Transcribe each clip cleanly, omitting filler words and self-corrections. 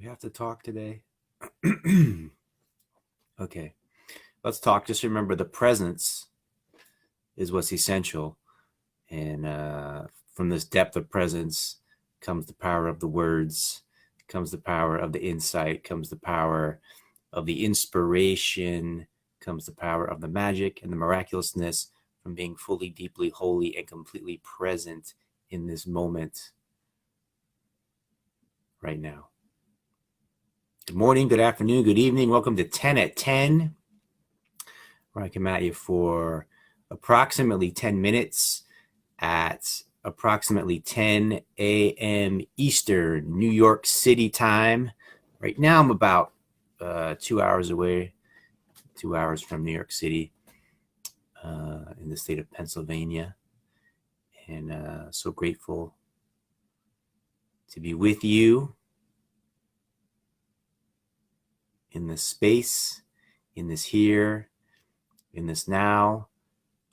We have to talk today. Okay, let's talk. Just remember the presence is what's essential. And from this depth of presence comes the power of the words, comes the power of the insight, comes the power of the inspiration, comes the power of the magic and the miraculousness from being fully, deeply, wholly, and completely present in this moment right now. Good morning, good afternoon, good evening. Welcome to 10 at 10, where I come at you for approximately 10 minutes at approximately 10 a.m. Eastern, New York City time. Right now, I'm about 2 hours away, 2 hours from New York City in the state of Pennsylvania. And so grateful to be with you in this space, in this here, in this now,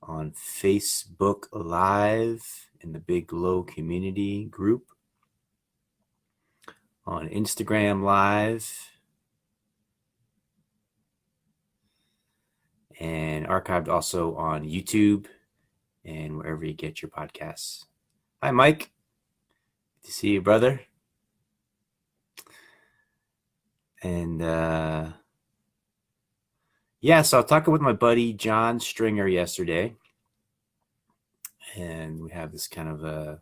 on Facebook Live, in the Big Glow community group, on Instagram Live, and archived also on YouTube and wherever you get your podcasts. Hi, Mike. Good to see you, brother. And so I was talking with my buddy John Stringer yesterday, and we have this kind of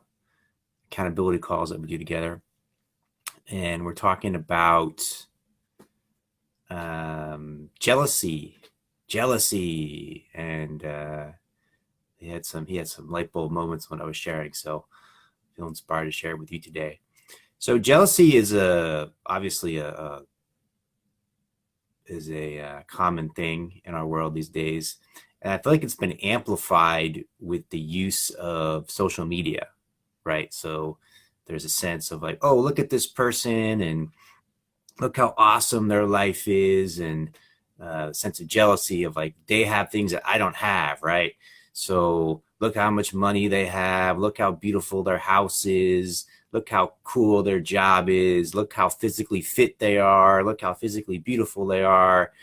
accountability calls that we do together, and we're talking about jealousy, and he had some light bulb moments when I was sharing, so I feel inspired to share it with you today. So jealousy is obviously a common thing in our world these days. And I feel like it's been amplified with the use of social media, right? So there's a sense of like, oh, look at this person and look how awesome their life is, and a sense of jealousy of like, they have things that I don't have, right? So look how much money they have, look how beautiful their house is, look how cool their job is, look how physically fit they are, look how physically beautiful they are,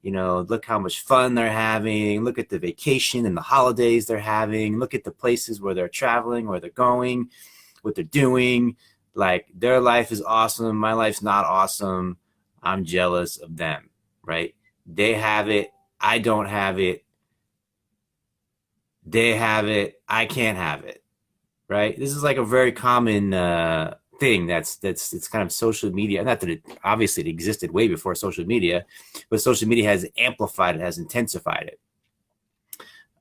look how much fun they're having, look at the vacation and the holidays they're having, look at the places where they're traveling, where they're going, what they're doing. Like, their life is awesome, my life's not awesome, I'm jealous of them, right? They have it, I don't have it. They have it, I can't have it, right? This is like a very common thing that's kind of social media. Not that it obviously it existed way before social media, but social media has amplified it, has intensified it.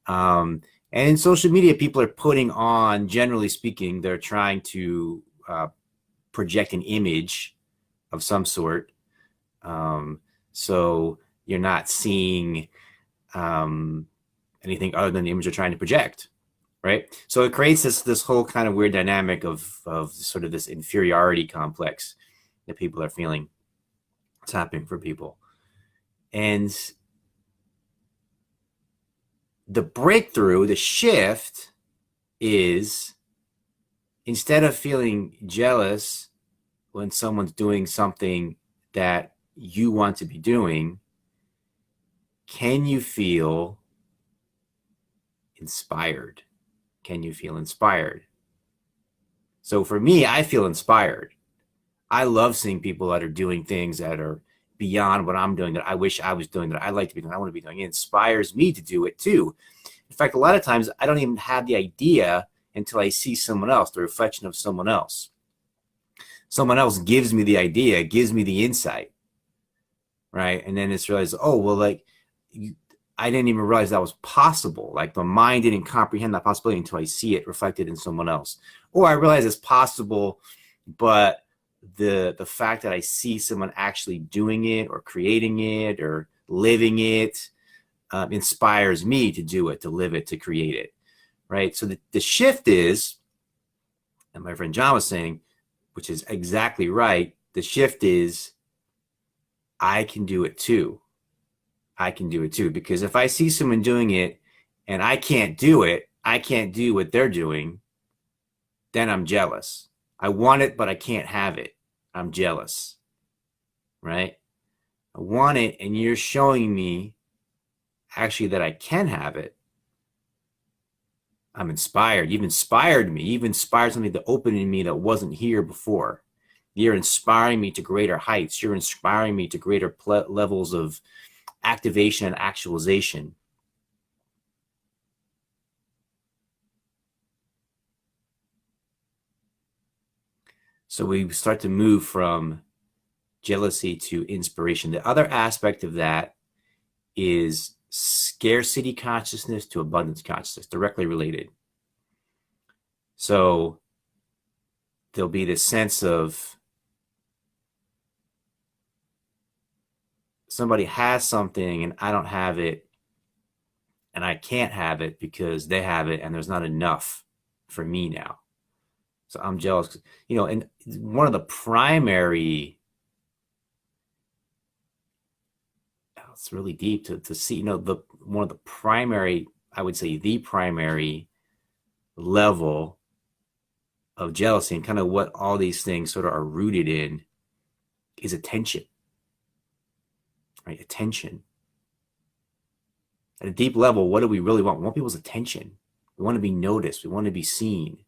And in social media, people are putting on, generally speaking, they're trying to project an image of some sort. So you're not seeing anything other than the image you're trying to project, right? So it creates this whole kind of weird dynamic of sort of this inferiority complex that people are feeling. It's happening for people. And the breakthrough, the shift is, instead of feeling jealous when someone's doing something that you want to be doing, can you feel inspired? Can you feel inspired? So for me, I feel inspired. I love seeing people that are doing things that are beyond what I'm doing, that I wish I was doing, that I like to be doing, I want to be doing. It inspires me to do it too. In fact, a lot of times I don't even have the idea until I see someone else, the reflection of someone else. Someone else gives me the idea, gives me the insight, right? And then it's realized, oh, well, like, I didn't even realize that was possible. Like, the mind didn't comprehend that possibility until I see it reflected in someone else. Or I realize it's possible, but the fact that I see someone actually doing it or creating it or living it inspires me to do it, to live it, to create it, right? So the shift is, and my friend John was saying, which is exactly right, the shift is, I can do it too. I can do it too. Because if I see someone doing it and I can't do it, I can't do what they're doing, then I'm jealous. I want it, but I can't have it. I'm jealous. right? I want it, and you're showing me actually that I can have it. I'm inspired. You've inspired me. You've inspired something to open in me that wasn't here before. You're inspiring me to greater heights. You're inspiring me to greater levels of activation and actualization. So we start to move from jealousy to inspiration. The other aspect of that is scarcity consciousness to abundance consciousness, directly related. So there'll be this sense of somebody has something and I don't have it, and I can't have it because they have it and there's not enough for me now. So I'm jealous, and one of the primary, it's really deep to see, one of the primary, I would say the primary level of jealousy and kind of what all these things sort of are rooted in is attention, right? Attention. At a deep level, what do we really want? We want people's attention. We want to be noticed. We want to be seen.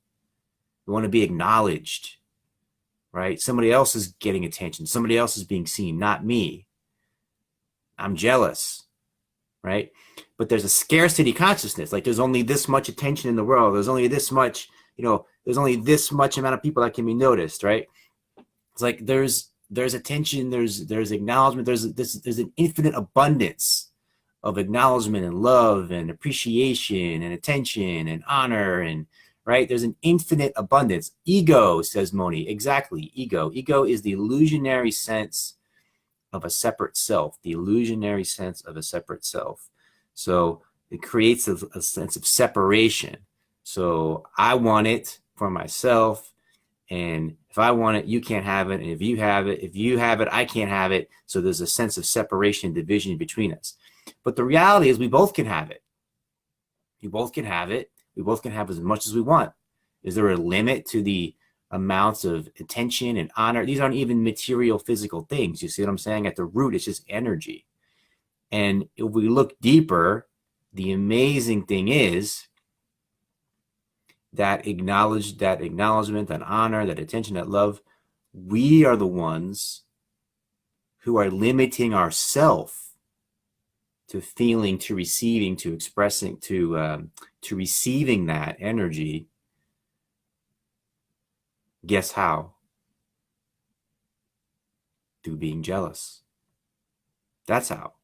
We want to be acknowledged, right? Somebody else is getting attention. Somebody else is being seen, not me. I'm jealous, right? But there's a scarcity consciousness. Like there's only this much attention in the world. There's only this much, there's only this much amount of people that can be noticed, right? It's like there's attention, there's acknowledgement, there's an infinite abundance of acknowledgement and love and appreciation and attention and honor, and right, there's an infinite abundance. Ego, says Moni, exactly. Ego is the illusionary sense of a separate self, the illusionary sense of a separate self. So it creates a sense of separation. So I want it for myself, and if I want it, you can't have it. And if you have it, I can't have it. So there's a sense of separation and division between us. But the reality is we both can have it. We both can have it. We both can have as much as we want. Is there a limit to the amounts of attention and honor? These aren't even material, physical things. You see what I'm saying? At the root, it's just energy. And if we look deeper, the amazing thing is that acknowledgement, that honor, that attention, that love, we are the ones who are limiting ourselves to feeling, to receiving, to expressing, to receiving that energy. Guess how? Through being jealous. That's how.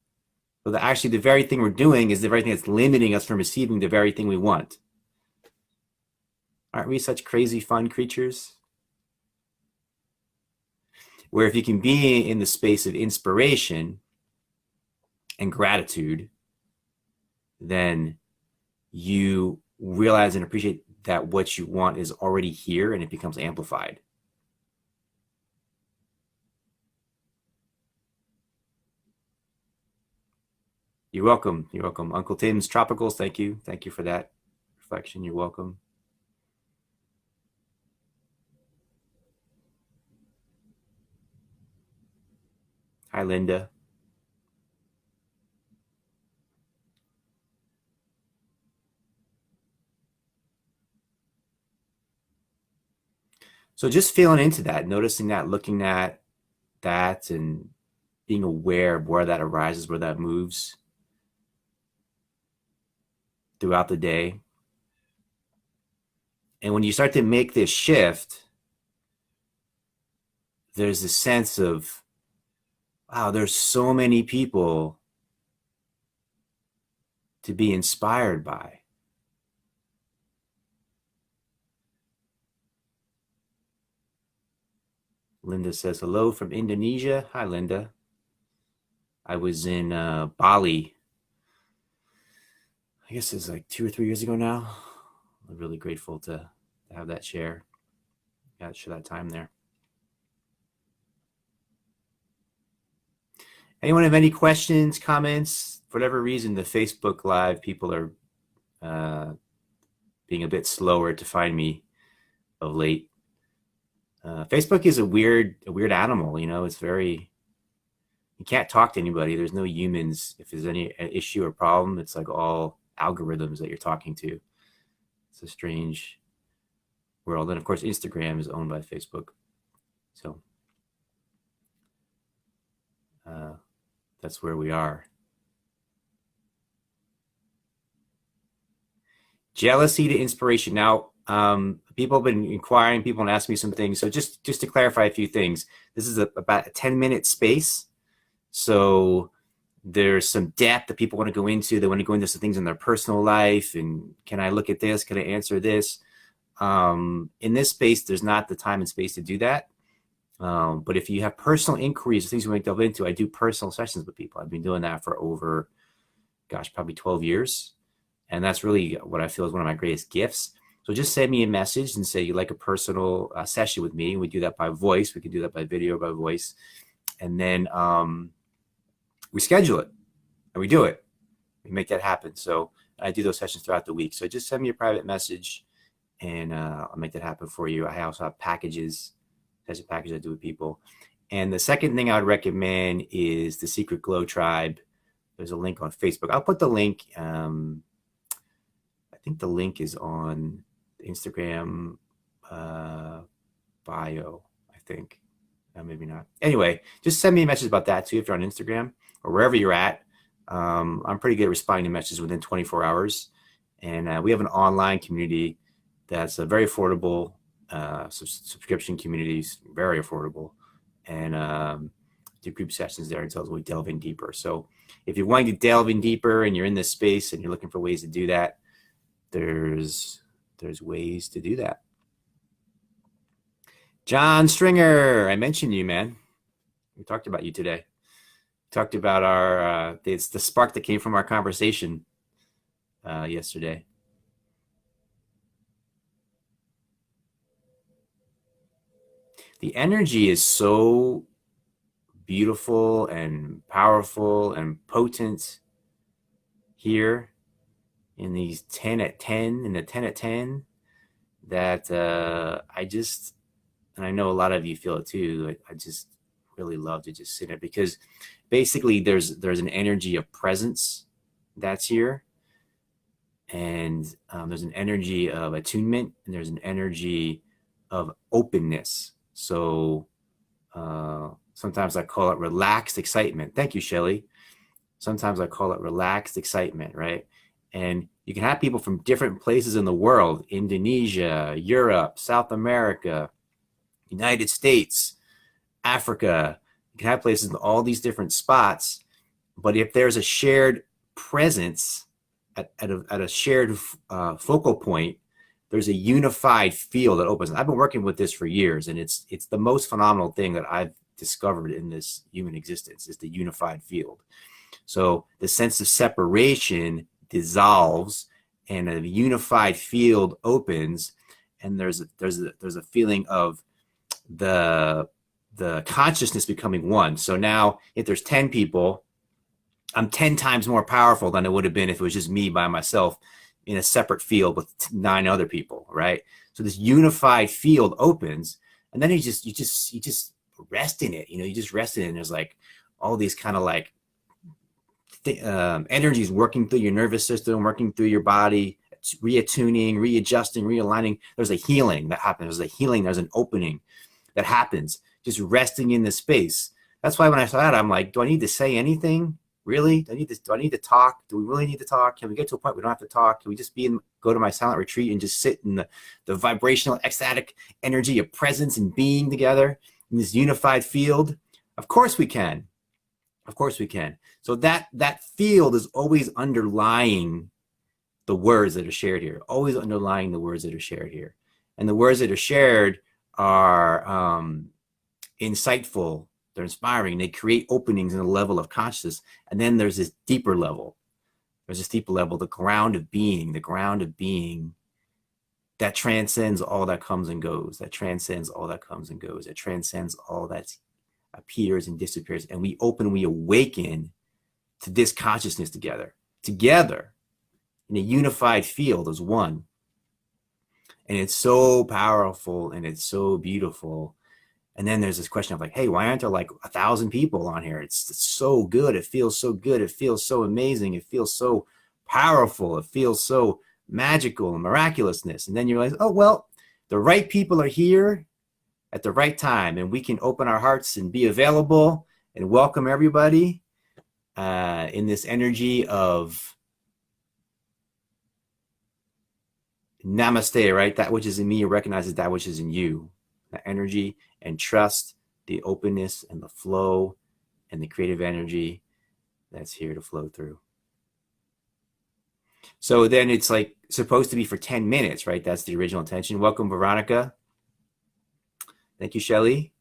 So actually the very thing we're doing is the very thing that's limiting us from receiving the very thing we want. Aren't we such crazy fun creatures? Where if you can be in the space of inspiration and gratitude, then you realize and appreciate that what you want is already here and it becomes amplified. You're welcome. You're welcome. Uncle Tim's Tropicals, thank you. Thank you for that reflection. You're welcome. Hi, Linda. So just feeling into that, noticing that, looking at that, and being aware of where that arises, where that moves throughout the day. And when you start to make this shift, there's a sense of, wow, there's so many people to be inspired by. Linda says, hello from Indonesia. Hi, Linda. I was in Bali, I guess it's like 2 or 3 years ago now. I'm really grateful to have that share. Got to share that time there. Anyone have any questions, comments? For whatever reason, the Facebook Live people are being a bit slower to find me of late. Facebook is a weird animal. It's very You can't talk to anybody. There's no humans. If there's any issue or problem, it's like all algorithms that you're talking to. It's a strange world. And of course, Instagram is owned by Facebook. So that's where we are. Jealousy to inspiration. Now, people have been inquiring, people have asked me some things. So just to clarify a few things, this is about a 10-minute space. So there's some depth that people want to go into. They want to go into some things in their personal life. And can I look at this? Can I answer this? In this space, there's not the time and space to do that. But if you have personal inquiries, things you want to delve into, I do personal sessions with people. I've been doing that for over, probably 12 years. And that's really what I feel is one of my greatest gifts. So just send me a message and say you'd like a personal session with me. We do that by voice. We can do that by video, by voice. And then we schedule it and we do it. We make that happen. So I do those sessions throughout the week. So just send me a private message and I'll make that happen for you. I also have packages. There's a package I do with people. And the second thing I would recommend is the Secret Glow Tribe. There's a link on Facebook. I'll put the link. I think the link is on the Instagram bio, I think. Maybe not. Anyway, just send me a message about that too if you're on Instagram or wherever you're at. I'm pretty good at responding to messages within 24 hours. And we have an online community that's very affordable. Subscription communities, very affordable, and do group sessions there until we delve in deeper. So if you're wanting to delve in deeper and you're in this space and you're looking for ways to do that, there's ways to do that. John Stringer, I mentioned you, man. We talked about you today. We talked about our it's the spark that came from our conversation yesterday. The energy is so beautiful and powerful and potent here in these 10 at 10, in the 10 at 10, that and I know a lot of you feel it too, I just really love to just sit in it, because basically there's an energy of presence that's here, and there's an energy of attunement, and there's an energy of openness. So sometimes I call it relaxed excitement. Thank you, Shelly. Sometimes I call it relaxed excitement, right? And you can have people from different places in the world: Indonesia, Europe, South America, United States, Africa. You can have places in all these different spots. But if there's a shared presence at a shared focal point, there's a unified field that opens. I've been working with this for years, and it's the most phenomenal thing that I've discovered in this human existence is the unified field. So the sense of separation dissolves, and a unified field opens, and there's a feeling of the consciousness becoming one. So now, if there's 10 people, I'm 10 times more powerful than it would have been if it was just me by myself in a separate field with 9 other people, right? So this unified field opens, and then you just rest in it. You just rest in it, and there's like all these kind of like energies working through your nervous system, working through your body, reattuning, readjusting, realigning. There's a healing that happens. There's a healing. There's an opening that happens just resting in this space. That's why when I saw that, I'm like, do I need to say anything? Really? Do I need to talk? Do we really need to talk? Can we get to a point we don't have to talk? Can we just go to my silent retreat and just sit in the vibrational, ecstatic energy of presence and being together in this unified field? Of course we can. Of course we can. So that field is always underlying the words that are shared here, always underlying the words that are shared here. And the words that are shared are insightful, they're inspiring, they create openings in a level of consciousness. And then there's this deeper level. The ground of being that transcends all that comes and goes, that transcends all that comes and goes, that transcends all that appears and disappears. And we awaken to this consciousness together in a unified field as one. And it's so powerful and it's so beautiful. And then there's this question of like, hey, why aren't there like 1,000 people on here? It's so good. It feels so good. It feels so amazing. It feels so powerful. It feels so magical and miraculousness. And then you realize, oh, well, the right people are here at the right time, and we can open our hearts and be available and welcome everybody in this energy of namaste, right? That which is in me recognizes that which is in you. That energy and trust, the openness and the flow and the creative energy that's here to flow through. So then it's like supposed to be for 10 minutes, right? That's the original intention. Welcome, Veronica. Thank you, Shelly.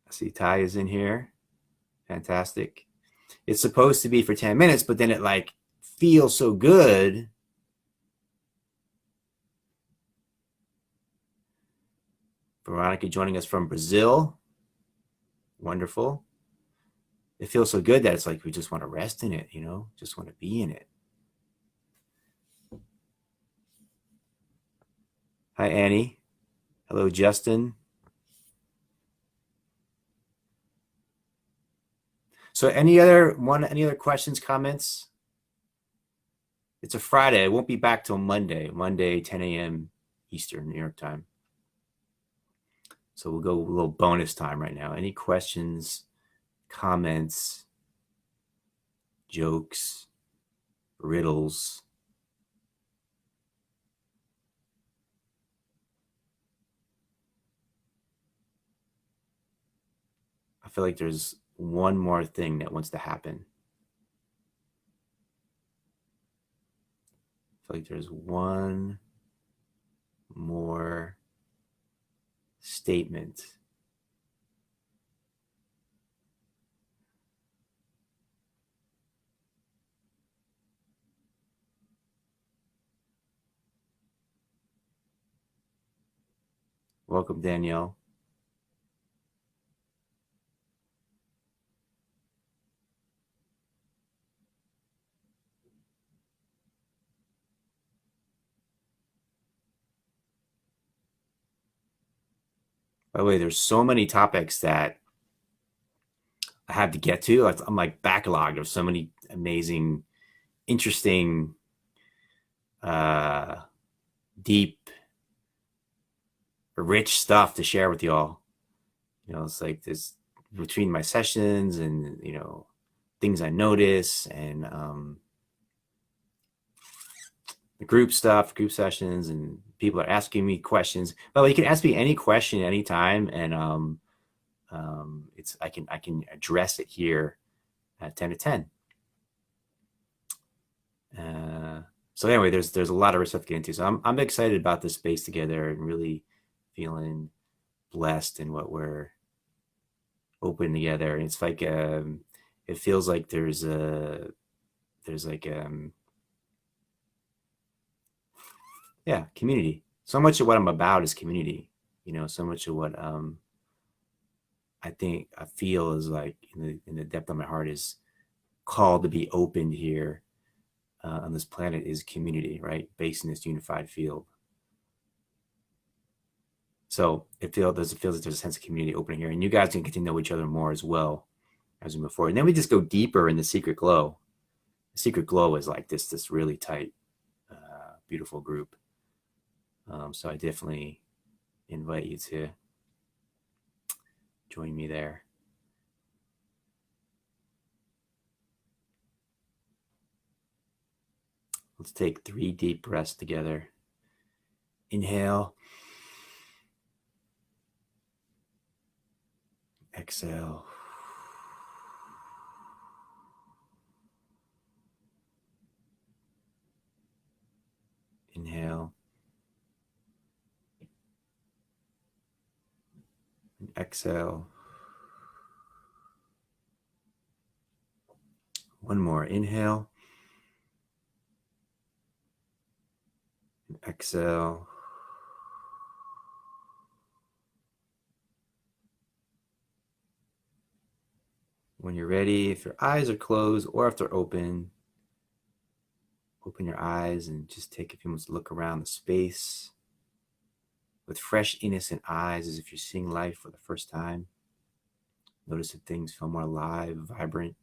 I see Ty is in here. Fantastic. It's supposed to be for 10 minutes, but then it like feels so good. Veronica joining us from Brazil. Wonderful. It feels so good that it's like we just want to rest in it, you know, just want to be in it. Hi, Annie. Hello, Justin. So any other questions, comments? It's a Friday. It won't be back till Monday, 10 a.m. Eastern, New York time. So we'll go a little bonus time right now. Any questions, comments, jokes, riddles? I feel like there's one more thing that wants to happen. I feel like there's one more statement. Welcome, Danielle. By the way, there's so many topics that I have to get to. I'm like backlogged of so many amazing, interesting, deep, rich stuff to share with y'all. You know, it's like this between my sessions and, you know, things I notice and the group stuff, group sessions, and people are asking me questions. But you can ask me any question anytime, and I can address it here at 10 to 10. So anyway, there's a lot of stuff to get into. So I'm excited about this space together and really feeling blessed in what we're open together. And it's like it feels like there's like yeah, community. So much of what I'm about is community. You know, so much of what I think I feel is like in the depth of my heart is called to be opened here on this planet is community, right? Based in this unified field. So it feels like there's a sense of community opening here, and you guys can get to know each other more as well as we move forward. And then we just go deeper in the secret glow. The secret glow is like this really tight, beautiful group. So I definitely invite you to join me there. Let's take 3 deep breaths together. Inhale. Exhale. Inhale. And exhale. One more. Inhale. And exhale. When you're ready, if your eyes are closed or if they're open your eyes and just take a few minutes to look around the space with fresh, innocent eyes, as if you're seeing life for the first time. Notice if things feel more alive, vibrant,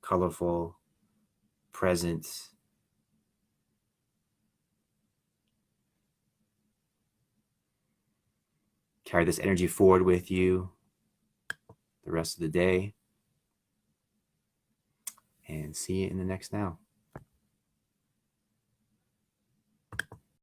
colorful, present. Carry this energy forward with you the rest of the day, and see you in the next now.